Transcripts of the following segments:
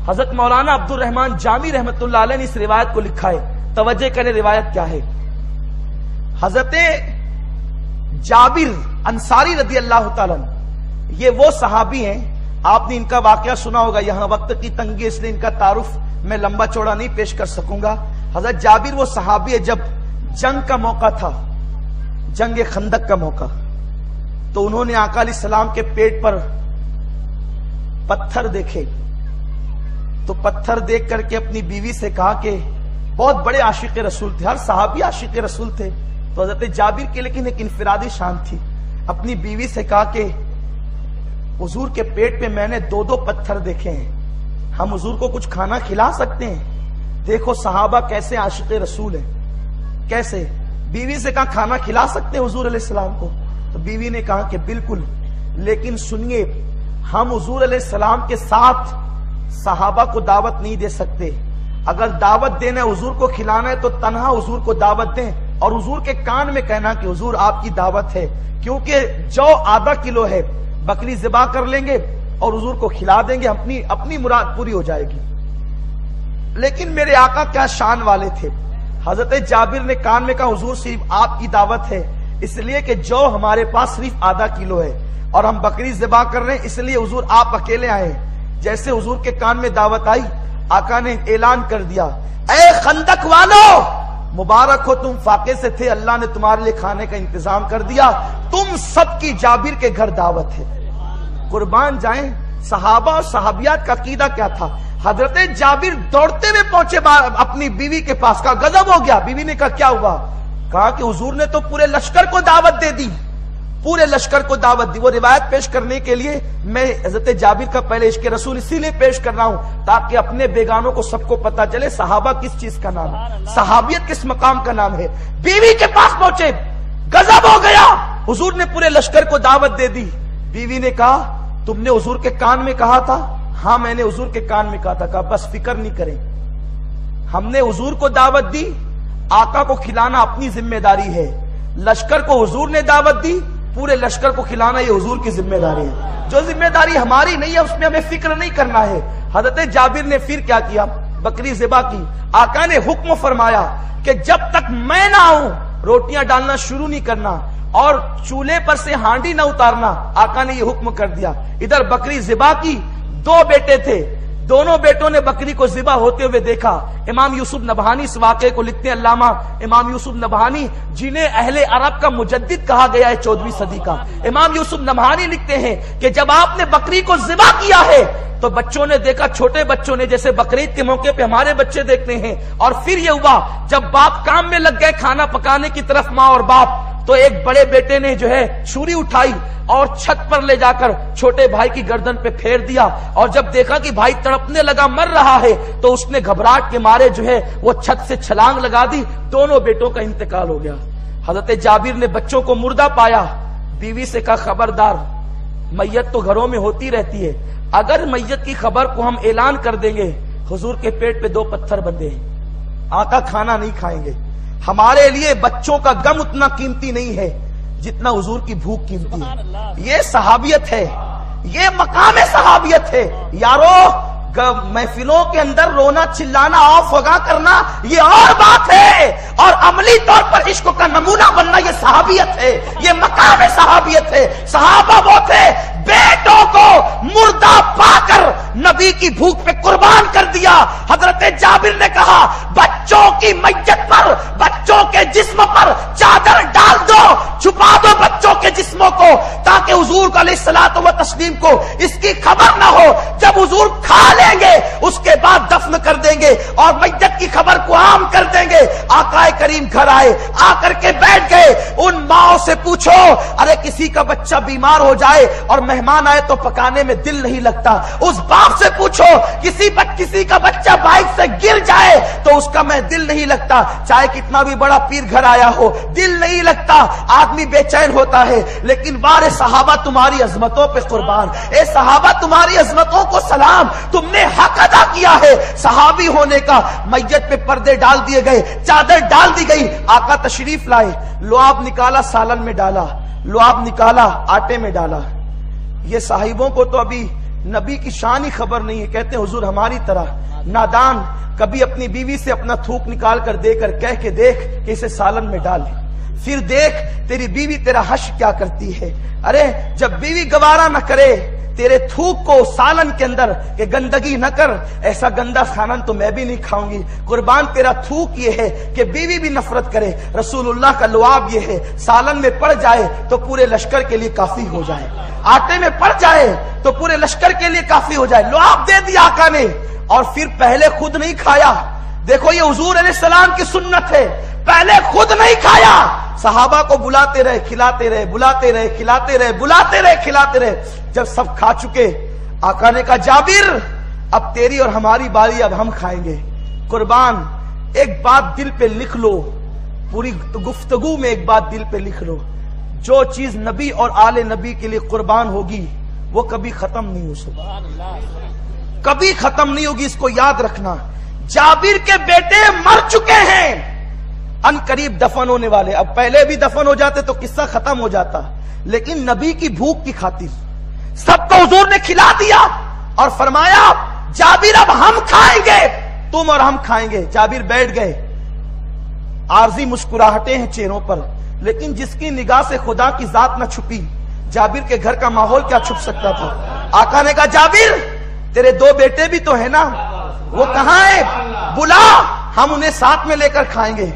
حضرت مولانا عبد الرحمن جامی رحمت اللہ علیہ نے اس روایت کو لکھا ہے. توجہ کریں روایت کیا ہے. حضرت جابر انصاری رضی اللہ تعالیٰ یہ وہ صحابی ہیں, آپ نے ان کا واقعہ سنا ہوگا. یہاں وقت کی تنگی اس لیے ان کا تعارف میں لمبا چوڑا نہیں پیش کر سکوں گا. حضرت جابر وہ صحابی ہے, جب جنگ کا موقع تھا, جنگ خندق کا موقع, تو انہوں نے آقا علیہ السلام کے پیٹ پر پتھر دیکھے. تو پتھر دیکھ کر کے اپنی بیوی سے کہا کہ بہت بڑے عاشق رسول تھے, ہر صحابی عاشق رسول تھے, تو حضرت جابر کے لیکن ایک انفرادی شان تھی. اپنی بیوی سے کہا کہ حضور کے پیٹ پہ میں نے 2 پتھر دیکھے ہیں, ہم حضور کو کچھ کھانا کھلا سکتے ہیں؟ دیکھو صحابہ کیسے عاشق رسول ہیں, کیسے. بیوی سے کہا کھانا کھلا سکتے ہیں حضور علیہ السلام کو؟ تو بیوی نے کہا کہ بالکل, لیکن سنیے ہم حضور علیہ السلام کے ساتھ صحابہ کو دعوت نہیں دے سکتے. اگر دعوت دینا ہے, حضور کو کھلانا ہے, تو تنہا حضور کو دعوت دیں اور حضور کے کان میں کہنا کہ حضور آپ کی دعوت ہے, کیونکہ جو آدھا کلو ہے بکری ذبح کر لیں گے اور حضور کو کھلا دیں گے, اپنی مراد پوری ہو جائے گی. لیکن میرے آقا کیا شان والے تھے. حضرت جابر نے کان میں کہا حضور صرف آپ کی دعوت ہے, اس لیے کہ جو ہمارے پاس صرف آدھا کلو ہے اور ہم بکری ذبح کر رہے ہیں, اس لیے حضور آپ اکیلے آئے. جیسے حضور کے کان میں دعوت آئی, آقا نے اعلان کر دیا, اے خندق والو مبارک ہو, تم فاقے سے تھے, اللہ نے تمہارے لیے کھانے کا انتظام کر دیا, تم سب کی جابر کے گھر دعوت ہے. قربان جائیں صحابہ اور صحابیات کا عقیدہ کیا تھا. حضرت جابر دوڑتے ہوئے پہنچے اپنی بیوی کے پاس, کا غضب ہو گیا. بیوی نے کہا کیا ہوا؟ کہا کہ حضور نے تو پورے لشکر کو دعوت دے دی, پورے لشکر کو دعوت دی. وہ روایت پیش کرنے کے لیے میں حضرت جابر کا پہلے عشق رسول اسی لیے پیش کر رہا ہوں تاکہ اپنے بیگانوں کو سب کو پتا چلے صحابہ کس چیز کا نام ہے, صحابیت کس مقام کا نام ہے. بیوی کے پاس پہنچے, غضب ہو گیا, حضور نے پورے لشکر کو دعوت دے دی. بیوی نے کہا تم نے حضور کے کان میں کہا تھا؟ ہاں میں نے حضور کے کان میں کہا تھا. کہا بس فکر نہیں کریں, ہم نے حضور کو دعوت دی, آقا کو کھلانا اپنی ذمہ داری ہے, لشکر کو حضور نے دعوت دی, پورے لشکر کو کھلانا یہ حضور کی ذمہ داری ہے. جو ذمہ داری ہماری نہیں ہے اس میں ہمیں فکر نہیں کرنا ہے. حضرت جابر نے پھر کیا کیا؟ بکری ذبح کی. آقا نے حکم فرمایا کہ جب تک میں نہ آؤں روٹیاں ڈالنا شروع نہیں کرنا اور چولہے پر سے ہانڈی نہ اتارنا. آقا نے یہ حکم کر دیا. ادھر بکری ذبح کی, 2 بیٹے تھے, دونوں بیٹوں نے بکری کو ذبح ہوتے ہوئے دیکھا. امام یوسف نبہانی اس واقعے کو لکھتے ہیں, علامہ امام یوسف نبہانی جنہیں اہل عرب کا مجدد کہا گیا ہے 14ویں صدی کا. امام یوسف نبہانی لکھتے ہیں کہ جب آپ نے بکری کو ذبح کیا ہے تو بچوں نے دیکھا, چھوٹے بچوں نے, جیسے بقرعید کے موقع پہ ہمارے بچے دیکھتے ہیں. اور پھر یہ ہوا جب باپ کام میں لگ گئے کھانا پکانے کی طرف, ماں اور باپ, تو ایک بڑے بیٹے نے جو ہے چھری اٹھائی اور چھت پر لے جا کر چھوٹے بھائی کی گردن پہ پھیر دیا. اور جب دیکھا کہ بھائی تڑپنے لگا, مر رہا ہے, تو اس نے گھبراہٹ کے مارے جو ہے وہ چھت سے چھلانگ لگا دی. دونوں بیٹوں کا انتقال ہو گیا. حضرت جابر نے بچوں کو مردہ پایا. بیوی سے کہا خبردار, میت تو گھروں میں ہوتی رہتی ہے, اگر میت کی خبر کو ہم اعلان کر دیں گے حضور کے پیٹ پہ 2 پتھر بندھے ہیں, آقا کھانا نہیں کھائیں گے. ہمارے لیے بچوں کا غم اتنا قیمتی نہیں ہے جتنا حضور کی بھوک قیمتی ہے. یہ صحابیت ہے, یہ مقام صحابیت ہے. یارو محفلوں کے اندر رونا چلانا آف ہوگا کرنا یہ اور بات ہے, اور عملی طور پر عشق کا نمونہ بننا یہ صحابیت ہے, یہ مقام صحابیت ہے. صحابہ وہ تھے بیٹوں کو مردہ پا کر نبی کی بھوک پہ قربان کر دیا. حضرت جابر نے کہا بچوں کی میت پر, بچوں کے جسم پر چادر ڈال دو, چھپا دو بچوں کے جسموں کو, تاکہ حضور علیہ الصلوۃ والتسلیم کو اس کی خبر نہ ہو. جب حضور کھا لیں گے اس کے بعد دفن کر دیں گے اور میت کی خبر کو عام کر دیں گے. آقا کریم گھر آئے, آ کر کے بیٹھ گئے. ان ماؤں سے پوچھو, ارے کسی کا بچہ بیمار ہو جائے اور مہمان آئے تو پکانے میں دل نہیں لگتا. اس باپ سے پوچھو کسی کا بچہ بائک سے گر جائے تو اس کا میں دل نہیں لگتا, چاہے کتنا بھی بڑا پیر گھر آیا ہو دل نہیں لگتا, آدمی بے چین ہوتا ہے. لیکن بارے صحابہ تمہاری عظمتوں پہ قربان, اے صحابہ تمہاری عظمتوں کو سلام, تم نے حق ادا کیا ہے صحابی ہونے کا. میت پہ پردے ڈال دیے گئے, چادر ڈال دی گئی. آقا تشریف لائے, لعاب نکالا سالن میں ڈالا, لعاب نکالا آٹے میں ڈالا. یہ صاحبوں کو تو ابھی نبی کی شان ہی خبر نہیں ہے. کہتے ہیں حضور ہماری طرح نادان کبھی اپنی بیوی سے اپنا تھوک نکال کر دے کر کہہ کے دیکھ کہ اسے سالن میں ڈال دے, پھر دیکھ تیری بیوی تیرا حشر کیا کرتی ہے. ارے جب بیوی گوارا نہ کرے تیرے تھوک کو سالن کے اندر کہ گندگی نہ کر, ایسا گندا سالن تو میں بھی نہیں کھاؤں گی. قربان تیرا تھوک یہ ہے کہ بیوی بھی نفرت کرے. رسول اللہ کا لعاب یہ ہے سالن میں پڑ جائے تو پورے لشکر کے لیے کافی ہو جائے, آٹے میں پڑ جائے تو پورے لشکر کے لیے کافی ہو جائے. لعاب دے دیا آقا نے اور پھر پہلے خود نہیں کھایا. دیکھو یہ حضور علیہ السلام کی سنت ہے, پہلے خود نہیں کھایا, صحابہ کو بلاتے رہے کھلاتے رہے, بلاتے رہے کھلاتے رہے, بلاتے رہے کھلاتے رہے. جب سب کھا چکے آقا نے کہا جابر اب تیری اور ہماری باری, اب ہم کھائیں گے. قربان ایک بات دل پہ لکھ لو, پوری گفتگو میں ایک بات دل پہ لکھ لو, جو چیز نبی اور آل نبی کے لیے قربان ہوگی وہ کبھی ختم نہیں ہو سکتی, کبھی ختم نہیں ہوگی. اس کو یاد رکھنا. جابر کے بیٹے مر چکے ہیں, ان قریب دفن ہونے والے. اب پہلے بھی دفن ہو جاتے تو قصہ ختم ہو جاتا, لیکن نبی کی بھوک کی خاطر سب کو حضور نے کھلا دیا اور فرمایا جابر اب ہم کھائیں گے, تم اور ہم کھائیں گے. جابر بیٹھ گئے, عارضی مسکراہٹیں ہیں چہروں پر, لیکن جس کی نگاہ سے خدا کی ذات نہ چھپی, جابر کے گھر کا ماحول کیا چھپ سکتا تھا. آقا نے کہا جابر تیرے دو بیٹے بھی تو ہیں نا, وہ کہاں ہیں, بلا, ہم انہیں ساتھ میں لے کر کھائیں گے.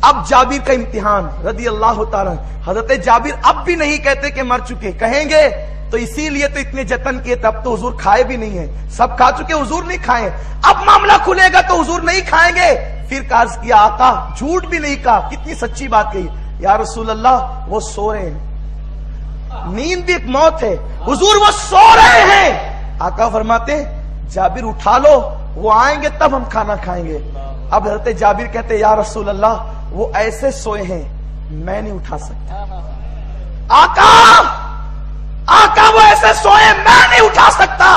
اب جابر کا امتحان رضی اللہ تعالی. حضرت جابر اب بھی نہیں کہتے کہ مر چکے, کہیں گے تو اسی لیے تو اتنے جتن کیے, تب تو حضور کھائے بھی نہیں ہیں, سب کھا چکے حضور نہیں کھائے. اب معاملہ کھلے گا تو حضور نہیں کھائیں گے. پھر عرض کیا آقا, جھوٹ بھی نہیں کہا, کتنی سچی بات کہی, یا رسول اللہ وہ سو رہے ہیں, نیند بھی ایک موت ہے, حضور وہ سو رہے ہیں. آقا فرماتے جابر اٹھا لو, وہ آئیں گے تب ہم کھانا کھائیں گے. اب حضرت جابر کہتے یا رسول اللہ وہ ایسے سوئے ہیں میں نہیں اٹھا سکتا. آقا وہ ایسے سوئے میں نہیں اٹھا سکتا,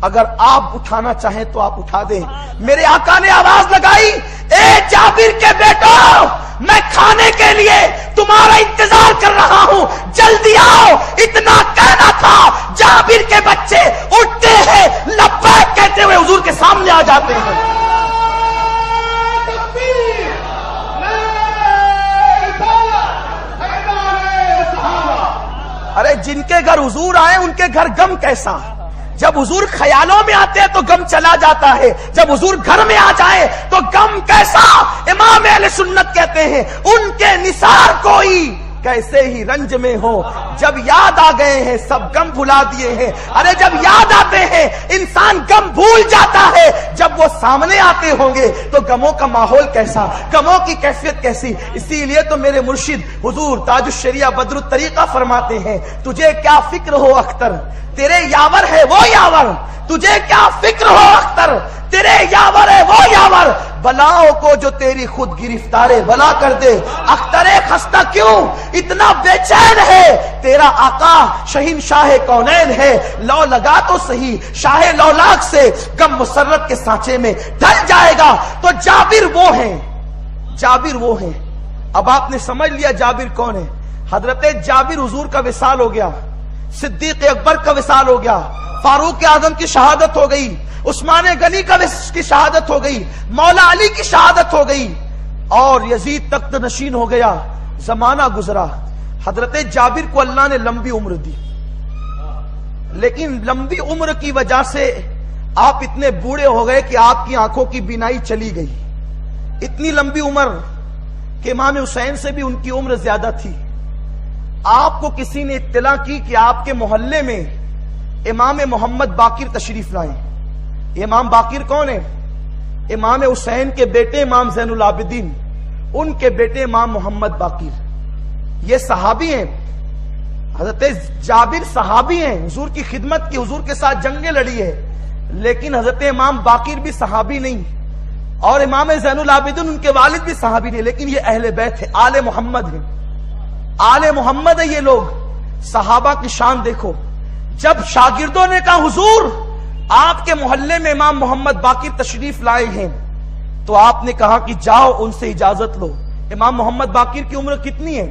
اگر آپ اٹھانا چاہیں تو آپ اٹھا دیں. میرے آقا نے آواز لگائی اے جابر کے بیٹو, میں کھانے کے لیے تمہارا انتظار کر رہا ہوں, جلدی آؤ. اتنا کہنا تھا, جابر کے بچے اٹھتے ہیں, لبیک کہتے ہوئے حضور کے سامنے آ جاتے ہیں. ارے جن کے گھر حضور آئے ان کے گھر غم کیسا. جب حضور خیالوں میں آتے ہیں تو غم چلا جاتا ہے, جب حضور گھر میں آ جائے تو غم کیسا. امام اہل سنت کہتے ہیں ان کے نثار کوئی کیسے ہی رنج میں ہو, جب یاد آ گئے ہیں سب غم بھلا دیے ہیں. ارے جب یاد آتے ہیں انسان غم بھول جاتا ہے, جب وہ سامنے آتے ہوں گے تو غموں کا ماحول کیسا, غموں کی کیفیت کیسی. اسی لیے تو میرے مرشد حضور تاج الشریعہ بدر الطریقہ فرماتے ہیں تجھے کیا فکر ہو اختر, تیرے یاور ہے وہ یاور, تجھے کیا فکر ہو اختر, تیرے یاور ہے وہ یاور, بلاؤں کو جو تیری خود گرفتار بلا کر دے. اختر خستہ کیوں اتنا بے چین ہے, تیرا آقا شہنشاہ کونین ہے, لو لگا تو صحیح شاہ لولاک سے, غم مسرت کے سانچے میں ڈھل جائے گا. تو جابر وہ ہیں, جابر وہ ہیں. اب آپ نے سمجھ لیا جابر کون ہے. حضرت جابر حضور کا وصال ہو گیا, صدیق اکبر کا وصال ہو گیا, فاروق اعظم کی شہادت ہو گئی, عثمان غنی کی شہادت ہو گئی, مولا علی کی شہادت ہو گئی, اور یزید تخت نشین ہو گیا. زمانہ گزرا, حضرت جابر کو اللہ نے لمبی عمر دی, لیکن لمبی عمر کی وجہ سے آپ اتنے بوڑھے ہو گئے کہ آپ کی آنکھوں کی بینائی چلی گئی. اتنی لمبی عمر کہ امام حسین سے بھی ان کی عمر زیادہ تھی. آپ کو کسی نے اطلاع کی کہ آپ کے محلے میں امام محمد باقر تشریف لائیں. امام باقر کون ہے؟ امام حسین کے بیٹے امام زین العابدین, ان کے بیٹے امام محمد باقر. یہ صحابی ہیں, حضرت جابر صحابی ہیں, حضور کی خدمت کی, حضور کے ساتھ جنگیں لڑی ہے, لیکن حضرت امام باقر بھی صحابی نہیں, اور امام زین العابدین ان کے والد بھی صحابی نہیں, لیکن یہ اہل بیت ہے, آل محمد ہیں, آل محمد ہے یہ لوگ. صحابہ کی شان دیکھو. جب شاگردوں نے کہا حضور آپ کے محلے میں امام محمد باقر تشریف لائے ہیں, تو آپ نے کہا کہ جاؤ ان سے اجازت لو. امام محمد باقر کی عمر کتنی ہے؟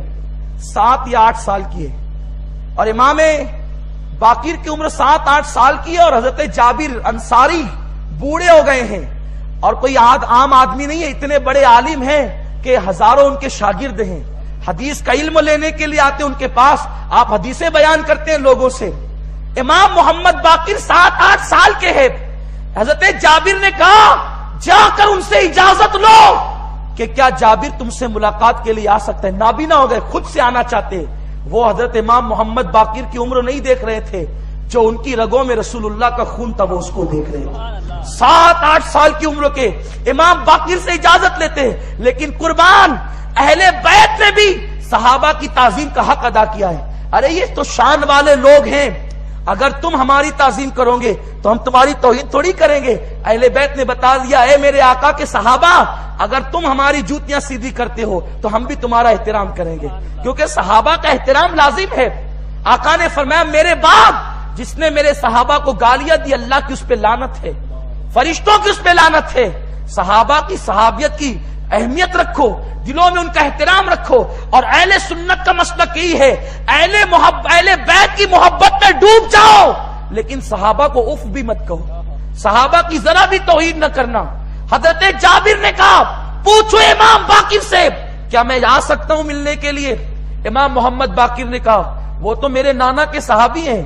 7 یا 8 سال کی ہے, اور امام باقر کی عمر 7-8 سال کی ہے اور حضرت جابر انصاری بوڑھے ہو گئے ہیں، اور کوئی عام آدمی نہیں ہے، اتنے بڑے عالم ہیں کہ ہزاروں ان کے شاگرد ہیں، حدیث کا علم لینے کے لیے آتے ہیں ان کے پاس، آپ حدیثیں بیان کرتے ہیں لوگوں سے۔ امام محمد باقر 7-8 سال کے ہیں۔ حضرت جابر نے کہا جا کر ان سے اجازت لو کہ کیا جابر تم سے ملاقات کے لیے آ سکتا ہے۔ نابینا ہو گئے، خود سے آنا چاہتے۔ وہ حضرت امام محمد باقر کی عمر نہیں دیکھ رہے تھے، جو ان کی رگوں میں رسول اللہ کا خون تھا وہ اس کو دیکھ رہے تھے۔ 7-8 سال کی عمر کے امام باقر سے اجازت لیتے، لیکن قربان اہل بیت نے بھی صحابہ کی تعظیم کا حق ادا کیا ہے۔ ارے یہ تو شان والے لوگ ہیں، اگر تم ہماری تعظیم کرو گے تو ہم تمہاری توہین تھوڑی کریں گے۔ اہل بیت نے بتا دیا، اے میرے آقا کے صحابہ، اگر تم ہماری جوتیاں سیدھی کرتے ہو تو ہم بھی تمہارا احترام کریں گے، کیونکہ صحابہ کا احترام لازم ہے۔ آقا نے فرمایا میرے باپ جس نے میرے صحابہ کو گالیاں دی، اللہ کی اس پہ لعنت ہے، فرشتوں کی اس پہ لعنت ہے۔ صحابہ کی صحابیت کی اہمیت رکھو، دلوں میں ان کا احترام رکھو، اور اہل سنت کا مسلک یہی ہے، اہل بیت کی محبت میں ڈوب جاؤ، لیکن صحابہ کو اف بھی مت کہو، صحابہ کی ذرا بھی توہین نہ کرنا۔ حضرت جابر نے کہا پوچھو امام باقر سے کیا میں آ سکتا ہوں ملنے کے لیے؟ امام محمد باقر نے کہا وہ تو میرے نانا کے صحابی ہیں،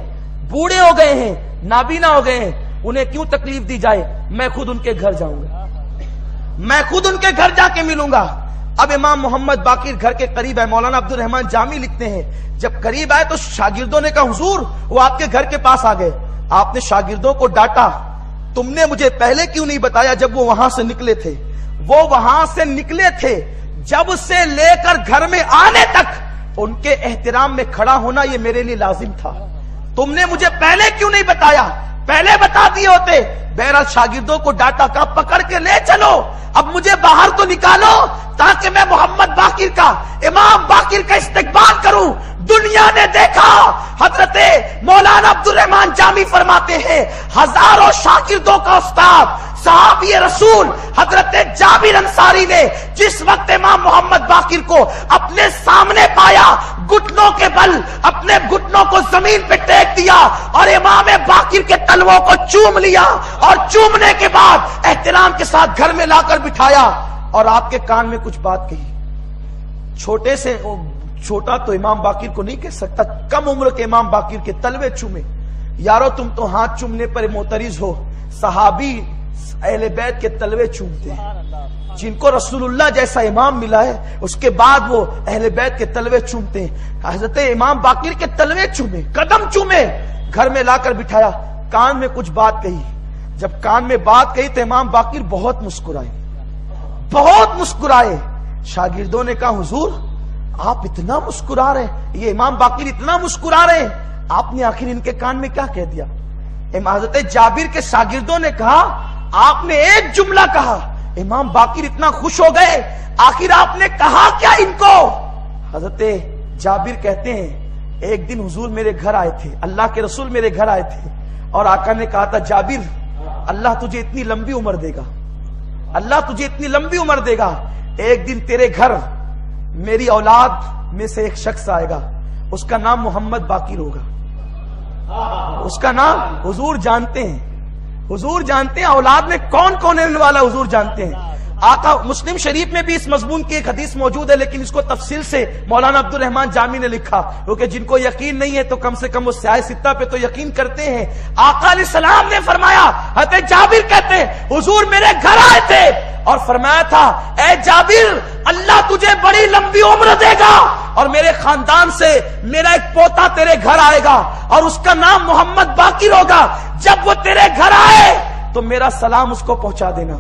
بوڑھے ہو گئے ہیں، نابینا ہو گئے ہیں، انہیں کیوں تکلیف دی جائے، میں خود ان کے گھر جاؤں گا، میں خود ان کے گھر جا کے ملوں گا۔ اب امام محمد باقر گھر کے قریب ہے، مولانا عبد الرحمن جامی لکھتے ہیں جب قریب آئے تو شاگردوں نے کہا حضور وہ آپ کے گھر کے پاس آ گئے۔ آپ نے شاگردوں کو ڈانٹا، تم نے مجھے پہلے کیوں نہیں بتایا جب وہ وہاں سے نکلے تھے؟ وہ وہاں سے نکلے تھے، جب سے لے کر گھر میں آنے تک ان کے احترام میں کھڑا ہونا یہ میرے لیے لازم تھا، تم نے مجھے پہلے کیوں نہیں بتایا؟ پہلے بتا دیے ہوتے۔ بہرحال شاگردوں کو ڈانٹا، کہا پکڑ کے لے چلو، اب مجھے باہر تو نکالو تاکہ میں محمد باقر کا، امام باقر کا استقبال کروں۔ دنیا نے دیکھا، حضرت مولانا عبد الرحمن جامی فرماتے ہیں ہزاروں شاگردوں کا استاد صحابی رسول حضرت جابر انصاری نے جس وقت امام محمد باقر کو اپنے سامنے پایا، گھٹنوں کے بل اپنے گھٹنوں کو زمین پہ ٹیک دیا اور امام باقر کے تلووں کو چوم لیا، اور چومنے کے بعد احترام کے ساتھ گھر میں لا کر بٹھایا اور آپ کے کان میں کچھ بات کہی۔ چھوٹا تو امام باقر کو نہیں کہہ سکتا، کم عمر کے امام باقر کے تلوے چومے۔ یارو تم تو ہاتھ چومنے پر معترض ہو، صحابی اہل بیت کے تلوے چومتے ہیں، جن کو رسول اللہ جیسا امام ملا ہے اس کے بعد وہ اہل بیت کے تلوے چومتے ہیں۔ حضرت امام باقر کے تلوے چومے، قدم چومے، گھر میں لا کر بٹھایا، کان میں کچھ بات کہی۔ جب کان میں بات کہی تو امام باقر بہت مسکرائے۔ شاگردوں نے کہا حضور آپ اتنا مسکرا رہے ہیں، یہ امام باقر اتنا مسکرا رہے ہیں، آپ نے آخر ان کے کان میں کیا کہہ دیا؟ حضرت جابر کے شاگردوں نے کہا آپ نے ایک جملہ کہا، امام باقر اتنا خوش ہو گئے، آخر آپ نے کہا کیا ان کو؟ حضرت جابر کہتے ہیں ایک دن حضور میرے گھر آئے تھے، اللہ کے رسول میرے گھر آئے تھے، اور آقا نے کہا تھا جابر اللہ تجھے اتنی لمبی عمر دے گا، اللہ تجھے اتنی لمبی عمر دے گا، ایک دن تیرے گھر میری اولاد میں سے ایک شخص آئے گا، اس کا نام محمد باقر ہوگا، اس کا نام حضور جانتے ہیں، حضور جانتے ہیں اولاد میں کون کون ہے والا، حضور جانتے ہیں۔ آقا مسلم شریف میں بھی اس مضمون کی ایک حدیث موجود ہے، لیکن اس کو تفصیل سے مولانا عبد الرحمن جامی نے لکھا، کیونکہ جن کو یقین نہیں ہے تو کم سے کم وہ سیاہ ستہ پہ تو یقین کرتے ہیں۔ آقا علیہ السلام نے فرمایا، حضرت جابر کہتے ہیں حضور میرے گھر آئے تھے اور فرمایا تھا اے جابر اللہ تجھے بڑی لمبی عمر دے گا، اور میرے خاندان سے میرا ایک پوتا تیرے گھر آئے گا اور اس کا نام محمد باقر ہوگا، جب وہ تیرے گھر آئے تو میرا سلام اس کو پہنچا دینا۔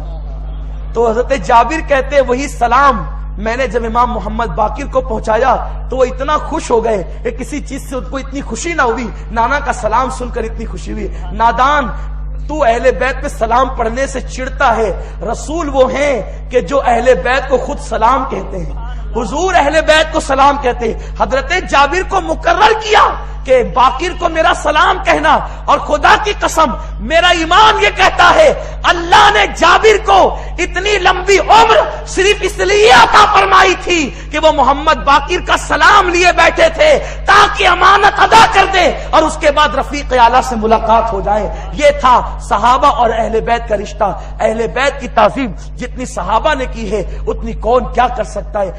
تو حضرت جابر کہتے ہیں وہی سلام میں نے جب امام محمد باقر کو پہنچایا تو وہ اتنا خوش ہو گئے کہ کسی چیز سے ان کو اتنی خوشی نہ ہوئی، نانا کا سلام سن کر اتنی خوشی ہوئی۔ نادان تو اہل بیت پہ سلام پڑھنے سے چڑھتا ہے، رسول وہ ہیں کہ جو اہل بیت کو خود سلام کہتے ہیں، حضور اہل بیت کو سلام کہتے ہیں۔ حضرت جابر کو مقرر کیا کہ باقر کو میرا سلام کہنا، اور خدا کی قسم میرا ایمان یہ کہتا ہے اللہ نے جابر کو اتنی لمبی عمر صرف اس لیے عطا فرمائی تھی کہ وہ محمد باقر کا سلام لیے بیٹھے تھے تاکہ امانت ادا کر دے اور اس کے بعد رفیق اعلیٰ سے ملاقات ہو جائے۔ یہ تھا صحابہ اور اہل بیت کا رشتہ۔ اہل بیت کی تعظیم جتنی صحابہ نے کی ہے اتنی کون کیا کر سکتا ہے۔